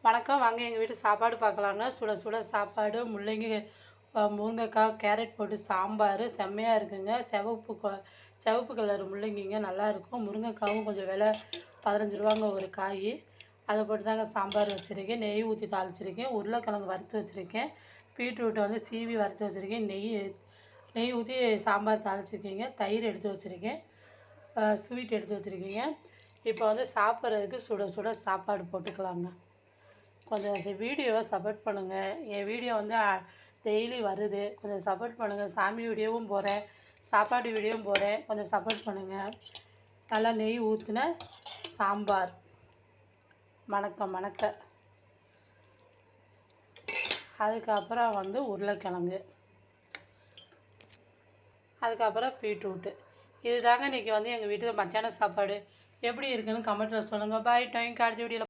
வணக்கம். வாங்க எங்கள் வீட்டு சாப்பாடு பார்க்கலாங்க. சுட சுட சாப்பாடு, முருங்கைக்காய், கேரட் போட்டு சாம்பார் செம்மையாக இருக்குங்க. சிவப்பு கலர் முள்ளங்கிங்க, நல்லாயிருக்கும். முருங்கைக்காவும் கொஞ்சம் விலை 15 ரூபாங்க ஒரு காய். அதை போட்டு தாங்க சாம்பார் வச்சுருக்கேன். நெய் ஊற்றி தாளிச்சிருக்கேன். உருளைக்கிழங்கு வறுத்து வச்சுருக்கேன். பீட்ரூட்டை வந்து சீவி வறுத்து வச்சுருக்கேன். நெய் ஊற்றி சாம்பார் தாளிச்சிருக்கீங்க. தயிர் எடுத்து வச்சுருக்கேன். ஸ்வீட் எடுத்து வச்சுருக்கீங்க. இப்போ வந்து சாப்பிட்றதுக்கு சுட சுட சாப்பாடு போட்டுக்கலாங்க. கொஞ்சம் வீடியோவை சப்போர்ட் பண்ணுங்கள். என் வீடியோ வந்து டெய்லி வருது, கொஞ்சம் சப்போர்ட் பண்ணுங்கள். சாமி வீடியோவும் போகிறேன், சாப்பாடு வீடியோவும் போகிறேன், கொஞ்சம் சப்போர்ட் பண்ணுங்கள். நல்லா நெய் ஊற்றின சாம்பார் மணக்க. அதுக்கப்புறம் வந்து உருளைக்கிழங்கு, அதுக்கப்புறம் பீட்ரூட்டு. இது தாங்க இன்றைக்கி வந்து எங்கள் வீட்டில் மத்தியான சாப்பாடு. எப்படி இருக்குதுன்னு கமெண்ட்டில் சொல்லுங்கள். பாய் டைம் அடுத்த வீடியோவில்